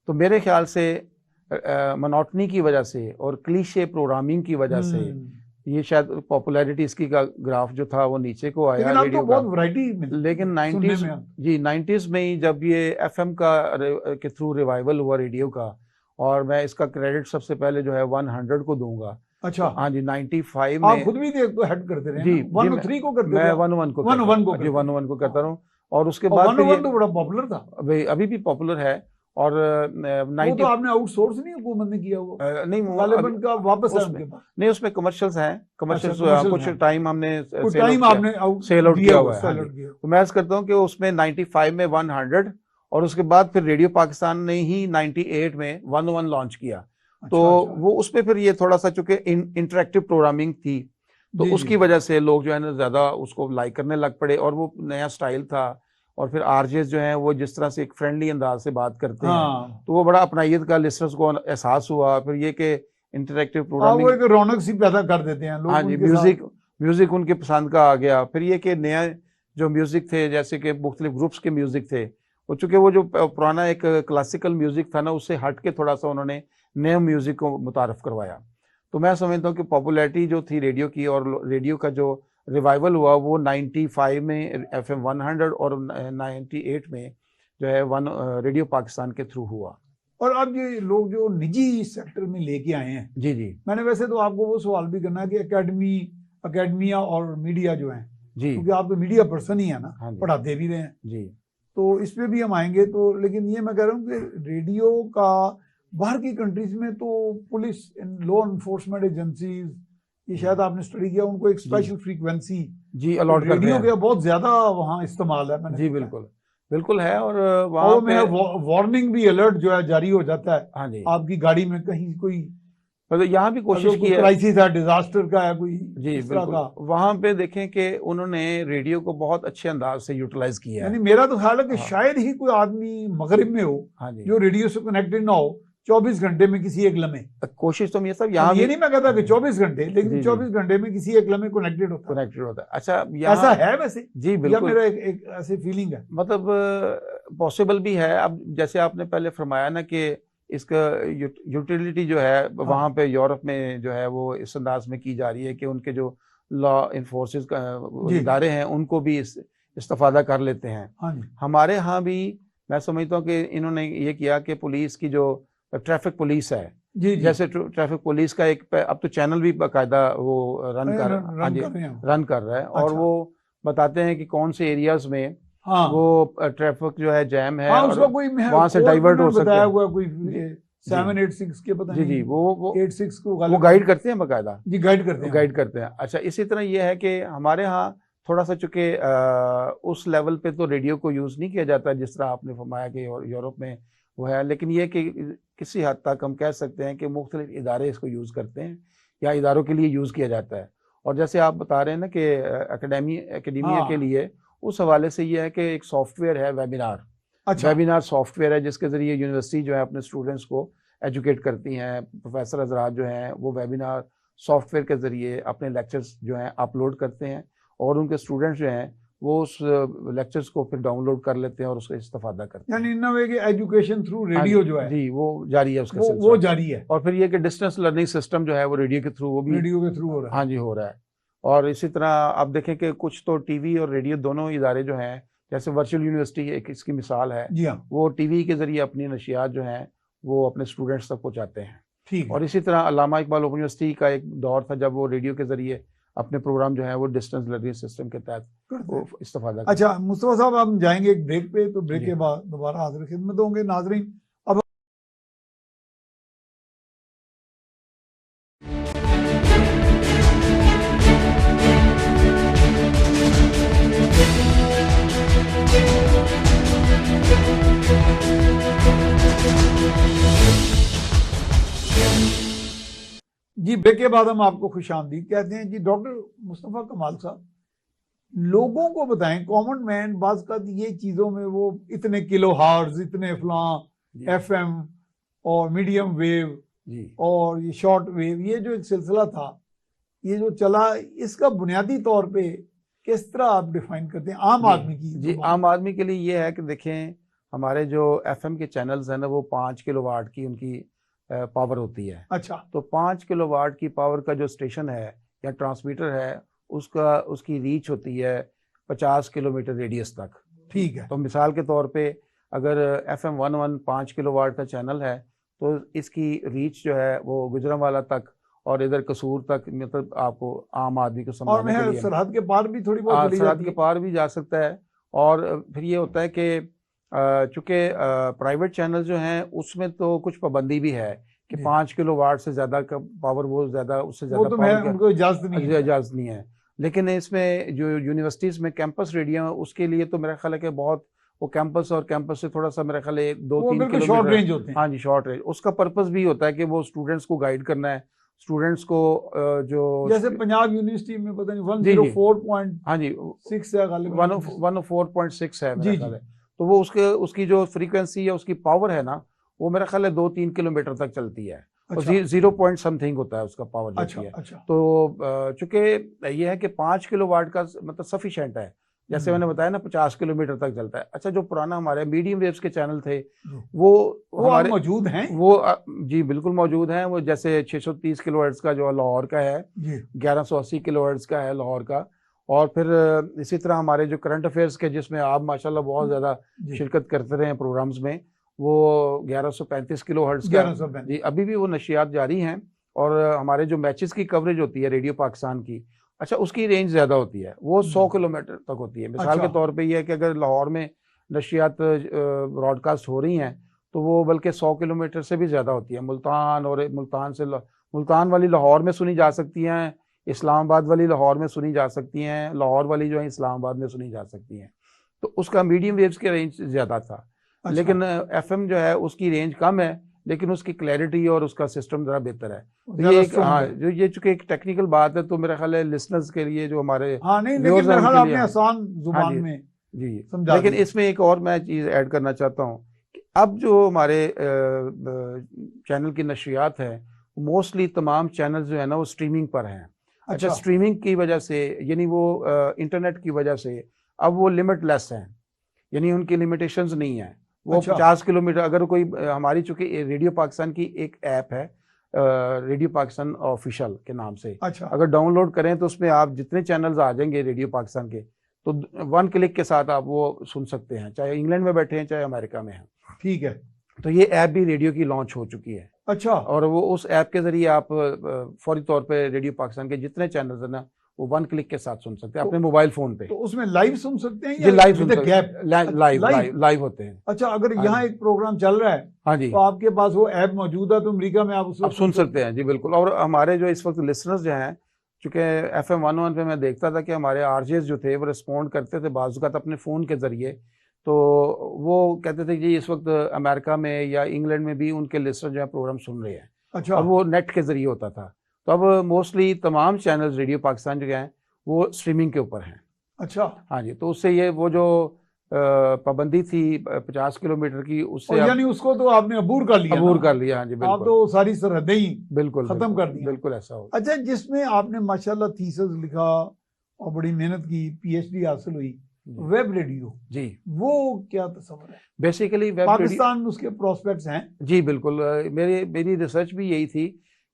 तो मेरे ख्याल से मोनोटनी की वजह से और क्लीशे प्रोग्रामिंग की वजह से ये शायद पॉपुलैरिटी इसकी का ग्राफ जो था वो नीचे को आया लेकिन अब रेडियो तो का। बहुत वैरायटी लेकिन 90s जी 90s में ही जब ये एफएम के थ्रू रिवाइवल हुआ रेडियो का, और मैं इसका क्रेडिट सबसे पहले जो है 100 को दूंगा। अच्छा हाँ जी 95 में आप खुद भी तो हेड करते रहे जी 103 को करते मैं थे 101 को 101 को करता रहा। और उसके बाद 101 तो बड़ा पॉपुलर था, अभी भी पॉपुलर है। और वो तो आपने आउटसोर्स नहीं हुकूमत ने किया वो नहीं गालिबन का वापस है उनके पास। नहीं उसमें कमर्शियल्स हैं, कमर्शियल्स कुछ टाइम हमने सेल आउट किया हुआ है। तो मैं करता हूँ कि उसमें 95 में 100 और उसके बाद फिर रेडियो पाकिस्तान ने ही 98 में 101 लॉन्च किया। तो वो उसमें फिर ये थोड़ा सा चूंकि इंटरेक्टिव प्रोग्रामिंग थी तो उसकी वजह से लोग जो है ना ज्यादा उसको लाइक करने लग पड़े, और वो नया स्टाइल था। और फिर आरजेस जो हैं वो जिस तरह से एक फ्रेंडली अंदाज से बात करते हैं तो वो बड़ा अपनाइयत का लिसनर्स को एहसास हुआ। फिर ये कि इंटरेक्टिव प्रोग्रामिंग वो एक रौनक सी पैदा कर देते हैं लोग। हाँ जी म्यूजिक उनके पसंद का आ गया। फिर ये कि नया जो म्यूजिक थे जैसे कि मुख्तलिफ ग्रुप्स के म्यूजिक थे वो चूंकि वो जो पुराना एक क्लासिकल म्यूजिक था ना उससे हट के थोड़ा सा उन्होंने नए म्यूजिक को मुतारफ करवाया। तो मैं समझता हूँ कि पॉपुलैरिटी जो थी रेडियो की और रेडियो का जो रिवाइवल हुआ वो 95 में FM 100 और 98 में जो है रेडियो पाकिस्तान के थ्रू हुआ। और अब ये लोग जो निजी सेक्टर में लेके आए हैं जी मैंने वैसे तो आपको वो सवाल भी करना है कि अकेडमिया और मीडिया जो है जी क्योंकि आप तो मीडिया पर्सन ही है ना, पढ़ाते भी रहे हैं जी, तो इस पे भी हम आएंगे। तो लेकिन ये मैं कह रहा हूँ कि रेडियो का बाहर की कंट्रीज में तो पुलिस लॉ एनफोर्समेंट एजेंसीज ये शायद आपने स्टडी किया उनको एक स्पेशल फ्रीक्वेंसी जी अलॉट कर रेडियो का बहुत ज्यादा वहाँ इस्तेमाल है मैंने जी बिल्कुल है। और वहाँ पे वार्निंग भी अलर्ट जो है जारी हो जाता है। हाँ जी आपकी गाड़ी में कहीं कोई मतलब यहाँ भी कोशिश की है, क्राइसिस है, डिजास्टर का है कोई जी बिल्कुल वहाँ पे देखें कि उन्होंने रेडियो को बहुत अच्छे अंदाज से यूटिलाइज किया है। यानी मेरा तो ख्याल है कि शायद ही कोई आदमी मगरिब में हो जो रेडियो से कनेक्टेड ना हो 24 घंटे में किसी एक लम्हे। कोशिश तो ये सब यहाँ ये नहीं मैं कहता कि 24 घंटे लेकिन 24 घंटे में किसी एक लम्हे कनेक्टेड होता है। अच्छा ऐसा है वैसे जी बिल्कुल मेरा एक ऐसी फीलिंग है मतलब पॉसिबल भी है। अब जैसे आपने पहले फरमाया ना कि इसका यूटिलिटी जो है वहाँ पे यूरोप में जो है वो इस अंदाज में की जा रही है कि उनके जो लॉ इन्फोर्सेस इदारे हैं उनको भी इस्तेफादा कर लेते हैं। हमारे यहाँ भी मैं समझता हूँ कि इन्होंने ये किया कि पुलिस की जो ट्रैफिक पुलिस है जैसे ट्रैफिक पुलिस का एक अब तो चैनल भी बाकायदा वो रन कर रहा है और वो बताते हैं कि कौन से एरियाज में वो ट्रैफिक जो है जैम है उसका कोई वहां से डाइवर्ट हो सकता है। कोई 786 के पता नहीं जी वो 86 को वो गाइड करते हैं बाकायदा जी गाइड करते हैं। अच्छा इसी तरह ये है कि हमारे यहाँ थोड़ा सा चूंकि उस लेवल पे तो रेडियो को यूज नहीं किया जाता जिस तरह आपने फरमाया कि यूरोप में वो है, लेकिन ये कि किसी हद तक हम कह सकते हैं कि मुख्तलिफ इदारे इसको यूज़ करते हैं या इदारों के लिए यूज़ किया जाता है। और जैसे आप बता रहे हैं ना कि एकेडमिया के लिए उस हवाले से ये है कि एक सॉफ्टवेयर है वेबिनार। वेबिनार सॉफ्टवेयर है जिसके ज़रिए यूनिवर्सिटी जो है अपने स्टूडेंट्स को एजुकेट करती हैं। प्रोफेसर हजरात जो हैं वो वेबिनार सॉफ्टवेयर के ज़रिए अपने लेक्चर्स जो हैं अपलोड करते हैं और उनके स्टूडेंट्स जो हैं वो उस लेक्चर्स को फिर डाउनलोड कर लेते हैं और उसका इस्तेफादा करते हैं। यानी इन वे कि एजुकेशन थ्रू रेडियो जो है जी वो जारी है उसका वो जारी है। और फिर ये कि डिस्टेंस लर्निंग सिस्टम जो है वो रेडियो के थ्रू वो भी रेडियो के थ्रू हो रहा है। हाँ जी हो रहा है। और इसी तरह आप देखें कि कुछ तो टीवी और रेडियो दोनों इदारे जो हैं जैसे वर्चुअल यूनिवर्सिटी एक इसकी मिसाल है। जी हाँ वो टीवी के जरिए अपनी नशियात जो हैं वो अपने स्टूडेंट्स तक पहुँचाते हैं। ठीक। और इसी तरह अल्लामा इकबाल ओपन यूनिवर्सिटी का एक दौर था जब वो रेडियो के जरिए अपने प्रोग्राम जो है वो डिस्टेंस लर्निंग सिस्टम के तहत इस्तेफादा। अच्छा मुस्तफा साहब हम जाएंगे एक ब्रेक पे, तो ब्रेक के बाद दोबारा हाजिर खिदमत होंगे नाजरीन। अब जी ब्रेक के बाद हम आपको खुशामदीद कहते हैं। जी डॉक्टर मुस्तफा कमाल साहब लोगों को बताएं, कॉमन मैन बाज़ का ये चीज़ों में वो इतने किलो हार्ट्ज इतने फलां एफएम और मीडियम वेव और ये शॉर्ट वेव ये जो एक सिलसिला था ये जो चला इसका बुनियादी तौर पे किस तरह आप डिफाइन करते हैं आम आदमी की? जी आम आदमी के लिए ये है कि देखें हमारे जो एफएम के चैनल्स हैं ना, वो 5 किलोवाट की उनकी पावर होती है। अच्छा, तो 5 किलोवाट की पावर का जो स्टेशन है या ट्रांसमीटर है, उसकी रीच होती है 50 किलोमीटर रेडियस तक। ठीक है। तो मिसाल के तौर पे अगर FM 11 5 किलोवाट का चैनल है, तो इसकी रीच जो है वो गुजरांवाला तक और इधर कसूर तक, मतलब आपको आम आदमी को और समझाने के मैं लिए सरहद के पार भी थोड़ी बहुत चली सरहद जाती के है। पार भी जा सकता है। और फिर ये होता है कि चूंकि प्राइवेट चैनल जो हैं उसमें तो कुछ पाबंदी भी है कि जी। 5 किलोवाट से ज़्यादा का पावर, वो ज़्यादा, उससे वो ज़्यादा तो पावर उनको इजाजत नहीं है। इजाज़त नहीं है। लेकिन इसमें जो यूनिवर्सिटीज़ में कैंपस रेडियो है, उसके लिए तो मेरा ख्याल है कि बहुत, वो कैंपस और कैंपस से थोड़ा सा मेरा ख्याल है वो 2-3 बिल्कुल शॉर्ट किलोमीटर। रेंज होते हैं। हाँ जी, शॉर्ट रेंज। उसका पर्पस भी होता है कि वो स्टूडेंट्स को गाइड करना है, स्टूडेंट्स को जो जैसे पंजाब यूनिवर्सिटी में पता नहीं जी जी 104.6 हाँ जी, है गालिबन। 104.6 है मेरा जी ख्याल जी। है। तो वो उसकी जो फ्रीक्वेंसी या उसकी पावर है ना, वो मेरा ख्याल है 2-3 किलोमीटर तक चलती है। और अच्छा 0 पॉइंट समथिंग होता है उसका पावर जो अच्छा होती है। अच्छा। तो चूंकि ये है कि 5 किलोवाट का मतलब सफिशिएंट है, जैसे मैंने बताया ना 50 किलोमीटर तक चलता है। अच्छा, जो पुराना हमारे मीडियम वेव्स के चैनल थे, जी। वो वो आप हमारे मौजूद हैं। वो जी बिल्कुल मौजूद हैं। वो जैसे 630 किलोहर्ट्ज का जो लाहौर का है, जी 1180 किलोहर्ट्ज का है लाहौर का। और फिर इसी तरह हमारे जो करंट अफेयर्स के, जिसमें आप माशाल्लाह बहुत ज़्यादा जी। शिरकत करते रहे हैं प्रोग्राम्स में, वो 1135 किलोहर्ट्ज का है। 1135। जी, अभी भी वो नशियात जारी हैं। और हमारे जो मैचेस की कवरेज होती है रेडियो पाकिस्तान की, अच्छा, उसकी रेंज ज़्यादा होती है, वो 100 किलोमीटर तक होती है। मिसाल अच्छा के तौर पे ये है कि अगर लाहौर में नशियात ब्रॉडकास्ट हो रही हैं, तो वो बल्कि 100 किलोमीटर से भी ज़्यादा होती है। मुल्तान, और मुल्तान वाली लाहौर में सुनी जा सकती हैं, इस्लामाबाद वाली लाहौर में सुनी जा सकती हैं, लाहौर वाली जो है इस्लामाबाद में सुनी जा सकती हैं। तो उसका मीडियम वेव्स की रेंज ज़्यादा था। अच्छा। लेकिन एफएम जो है उसकी रेंज कम है, लेकिन उसकी क्लैरिटी और उसका सिस्टम ज़रा बेहतर है। तो ज्यादा ये एक, स्ट्रॉन्ग हाँ, है। जो ये चूंकि एक टेक्निकल बात है, तो मेरा ख्याल है लिसनर्स के लिए, जो हमारे हाँ नहीं, लेकिन व्यूअर्स हैं, मेरे ख्याल उनके लिए, आपने आसान हाँ जुबान जी में जी। समझा लेकिन दिया। इसमें एक और मैं चीज़ ऐड करना चाहता हूँ कि अब जो हमारे चैनल की नशरियात है, मोस्टली तमाम चैनल जो है ना, वो स्ट्रीमिंग पर हैं। अच्छा, अच्छा स्ट्रीमिंग की वजह से, यानी वो इंटरनेट की वजह से अब वो लिमिटलेस हैं, यानी उनकी लिमिटेशंस नहीं है। वो अच्छा 50 किलोमीटर, अगर कोई हमारी, चूंकि रेडियो पाकिस्तान की एक ऐप है, रेडियो पाकिस्तान ऑफिशियल के नाम से, अच्छा अगर डाउनलोड करें तो उसमें आप जितने चैनल्स आ जाएंगे रेडियो पाकिस्तान के, तो 1 क्लिक के साथ आप वो सुन सकते हैं, चाहे इंग्लैंड में बैठे हैं चाहे अमेरिका में हैं। ठीक है। तो ये ऐप भी रेडियो की लॉन्च हो चुकी है। अच्छा और वो उस ऐप के जरिए आप फौरी तौर पे रेडियो पाकिस्तान के जितने चैनल्स हैं ना, वो 1 क्लिक के साथ सुन सकते हैं अपने मोबाइल फोन पे। तो उसमें लाइव सुन सकते हैं जी, या लाइव सुन विद सकते गैप? हैं, लाइव होते हैं। अच्छा, अगर हाँ यहाँ जी, एक प्रोग्राम चल रहा है हाँ जी, तो आपके पास वो ऐप मौजूद है, तो अमेरिका में आप उसको आप सुन सकते हैं जी, बिल्कुल। और हमारे जो इस वक्त लिसनर्स जो हैं, चूंकि FM 11 पे मैं देखता था कि हमारे आरजेस जो थे वो रिस्पॉन्ड करते थे बाज़-औक़ात अपने फ़ोन के ज़रिए, तो वो कहते थे कि इस वक्त अमेरिका में या इंग्लैंड में भी उनके लिसनर जो है प्रोग्राम सुन रहे हैं, अच्छा और वो नेट के ज़रिए होता था। तो अब मोस्टली तमाम चैनल्स रेडियो पाकिस्तान जो हैं वो स्ट्रीमिंग के ऊपर हैं। अच्छा। हाँ जी, तो उससे ये वो जो पाबंदी थी 50 किलोमीटर की, उससे और अब यानी उसको तो आपने अबूर कर लिया अबूर ना? कर लिया। हाँ जी, आप बिल्कुल तो सारी सरहदें ही बिल्कुल खत्म बिल्कुल कर दिया। बिल्कुल ऐसा हो। अच्छा, जिसमें आपने माशाल्लाह थीसिस लिखा और बड़ी मेहनत की, PhD हासिल हुई, जी वेब रेडियो, जी, वो क्या तस्वर है? बेसिकली वेब रेडियो, पाकिस्तान में उसके प्रोस्पेक्ट्स हैं? जी बिल्कुल। मेरी रिसर्च भी यही थी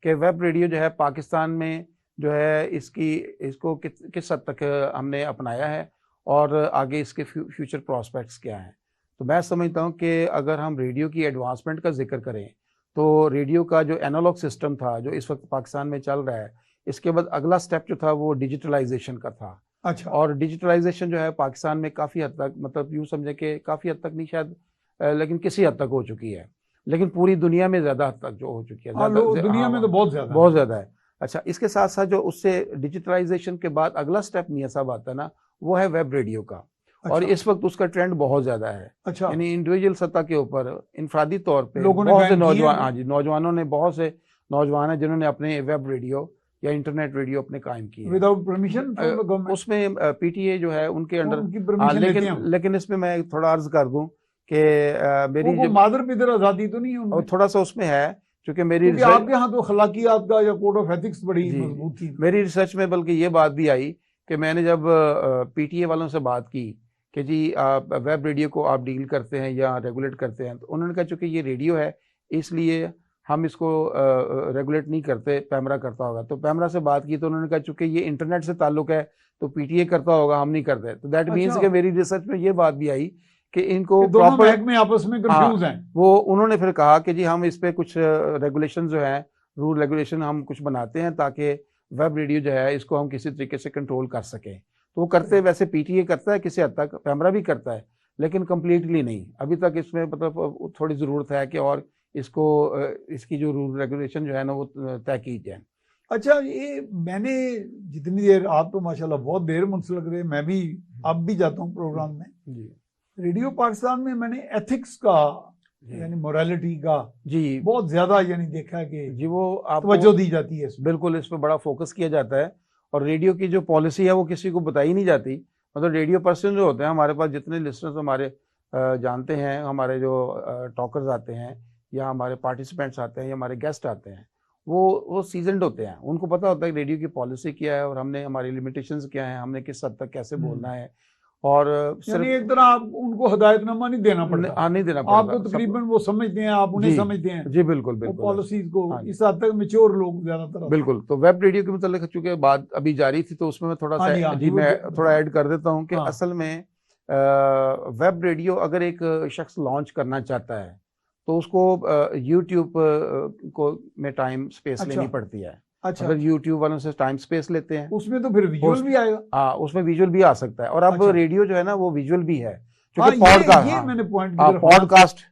कि वेब रेडियो जो है पाकिस्तान में जो है, इसको किस हद तक हमने अपनाया है, और आगे इसके फ्यूचर प्रोस्पेक्ट्स क्या हैं। तो मैं समझता हूँ कि अगर हम रेडियो की एडवांसमेंट का जिक्र करें, तो रेडियो का जो एनालॉग सिस्टम था जो इस वक्त पाकिस्तान में चल रहा है, इसके बाद अगला स्टेप जो था वो डिजिटलाइजेशन का था। अच्छा और डिजिटलाइजेशन जो है पाकिस्तान में काफ़ी हद तक, मतलब यूँ समझे कि काफ़ी हद तक नहीं शायद, लेकिन किसी हद तक हो चुकी है, लेकिन पूरी दुनिया में ज़्यादा हद तक जो हो चुकी है, हाँ, दुनिया में तो बहुत ज्यादा बहुत ज़्यादा है। अच्छा, इसके साथ साथ जो उससे डिजिटलाइजेशन के बाद अगला स्टेप मियां साहब आता है ना, वो है वेब रेडियो का। और अच्छा इस वक्त उसका ट्रेंड बहुत ज़्यादा है, अच्छा। यानी इंडिविजुअल सतह के ऊपर, इनफरादी तौर पे लोगों ने बहुत से ज्वाइन किए नौजवान, हैं? हाँ जी, नौजवानों ने, बहुत से नौजवान हैं जिन्होंने अपने वेब रेडियो या इंटरनेट रेडियो अपने कायम किए हैं। Without permission from the government? उसमें PTA जो है उनके अंडर, उनकी हाँ, परमिशन लेते हैं हम? लेकिन इसमें मैं थोड़ा अर्ज कर दूं कि मेरी वो जब, मादर पिदर आजादी तो नहीं है और उनमें? थोड़ा सा उसमें है, क्योंकि मेरी क्योंकि रिसर्च, आपके यहाँ तो अखलाकियात का या कोड ऑफ एथिक्स बड़ी जी मजबूत थी। मेरी रिसर्च में बल्कि ये बात भी आई कि मैंने जब PTA वालों से बात की कि जी आप वेब रेडियो को आप डील करते हैं या रेगुलेट करते हैं, तो उन्होंने कहा चूंकि ये रेडियो है इसलिए हम इसको रेगुलेट नहीं करते, पैमरा करता होगा। तो पैमरा से बात की तो उन्होंने कहा चूंकि ये इंटरनेट से ताल्लुक है तो पीटीए करता होगा, हम नहीं करते। तो दैट मीन्स अच्छा। कि मेरी रिसर्च में ये बात भी आई कि इनको कि दोनों प्रॉपर महकमे आपस में कंफ्यूज हैं। वो उन्होंने फिर कहा कि जी हम इस पे कुछ रेगुलेशन जो है, रूल रेगुलेशन हम कुछ बनाते हैं ताकि वेब रेडियो जो है इसको हम किसी तरीके से कंट्रोल कर सकें। तो वो करते वैसे पीटीए करता है किसी हद तक, पैमरा भी करता है, लेकिन कम्प्लीटली नहीं। अभी तक इसमें मतलब थोड़ी ज़रूरत है कि और इसको इसकी जो रूल रेगुलेशन जो है ना वो तय की जाए। अच्छा, ये मैंने जितनी देर, आप तो माशाल्लाह बहुत देर मुंसलिक रहे, मैं भी अब भी जाता हूँ प्रोग्राम में। जी रेडियो पाकिस्तान में मैंने एथिक्स का यानी मोरालिटी का जी बहुत ज्यादा यानी देखा कि जी वो आप तवज्जो दी जाती है इसमें। बिल्कुल इस पर बड़ा फोकस किया जाता है। और रेडियो की जो पॉलिसी है वो किसी को बताई नहीं जाती। मतलब रेडियो पर्सन जो होते हैं हमारे पास, जितने लिसनर्स हमारे जानते हैं, हमारे जो टॉकर्स आते हैं या हमारे पार्टिसिपेंट्स आते हैं या हमारे गेस्ट आते हैं, वो सीजनड होते हैं। उनको पता होता है कि रेडियो की पॉलिसी क्या है और हमने हमारी लिमिटेशंस क्या है, हमने किस हद तक कैसे बोलना है। और यानी एक तरह आप उनको हदायतनामा नहीं देना पड़ता, नहीं देना पड़ता। आपको तकरीबन वो समझते हैं, आप उन्हें समझते हैं। जी बिल्कुल बिल्कुल। पॉलिसीज को हाँ इस हद तक मैच्योर लोग ज्यादातर। बिल्कुल। तो वेब रेडियो के मतलब चूंकि बात अभी जारी थी तो उसमें मैं थोड़ा सा जी मैं थोड़ा ऐड कर देता हूँ कि असल में वेब रेडियो अगर एक शख्स लॉन्च करना चाहता है तो उसको यूट्यूब को में टाइम स्पेस लेनी पड़ती है। अच्छा, अगर यूट्यूब वालों से टाइम स्पेस लेते हैं उसमें तो फिर विजुअल भी आएगा। हाँ, उसमें विजुअल भी आ सकता है। और अब रेडियो जो है ना वो विजुअल भी है, हाँ, क्योंकि ये मैंने पॉइंट पॉडकास्ट